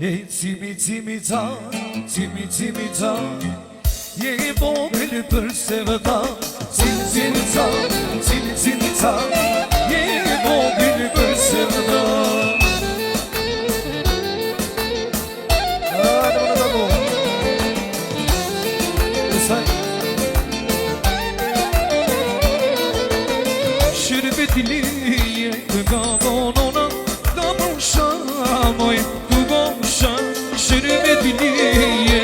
E cimi ta, cimi ta, je e vogël për se vëta. Cimi ta, je e vogël për se vëta. Şerbeti liye gabonona gamushamoy gubosha şerbeti liye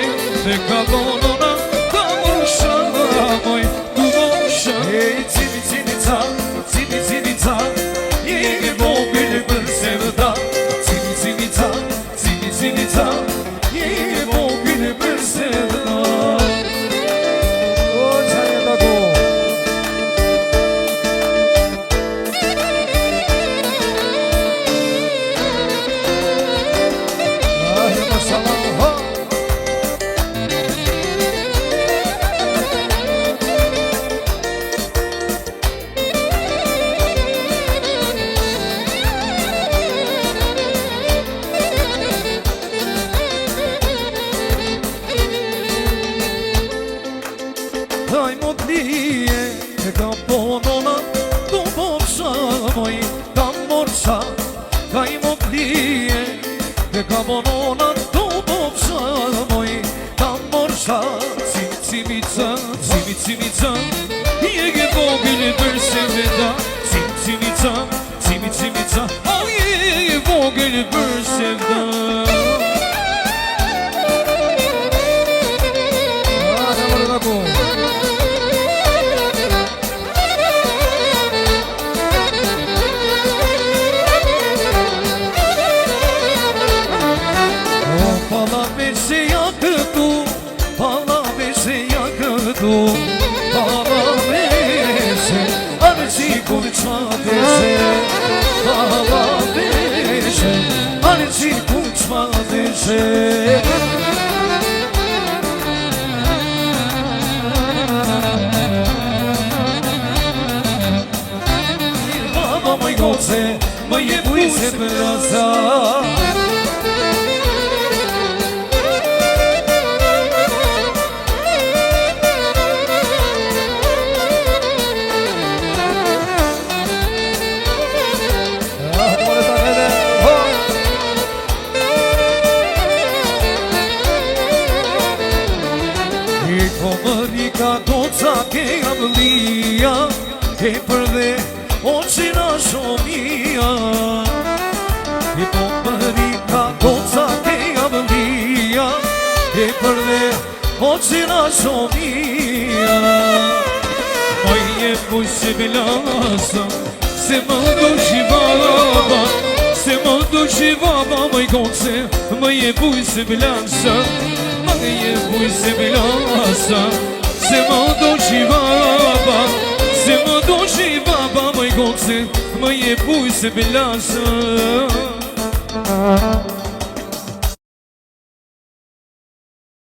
gabonona gamushamoy gubosha cimi ta ye vogël për sevda cimi ta ye vogël për sevda. Daj më t'lije e ka ponona tu borsa moj kam borsa. Daj më t'lije e ka ponona tu borsa moj kam borsa. Cimi ta je e vogël për se vëta. Cimi ta je e vogël për se vëta. Palavese, arci kuçmadese, palavese, arci kuçmadese. Baba moj goce, moje bujse braza. Ka goca ke ablia e për dhe o qina shomia. E po mëri ka goca ke ablia e për dhe o qina shomia. Moj e puj se bilasa se më dushi baba, se më dushi baba moj goce. Moj e puj se bilasa, moj e puj se bilasa. Se më dushi baba, se më dushi baba moj goce. Më je puj se bilasa.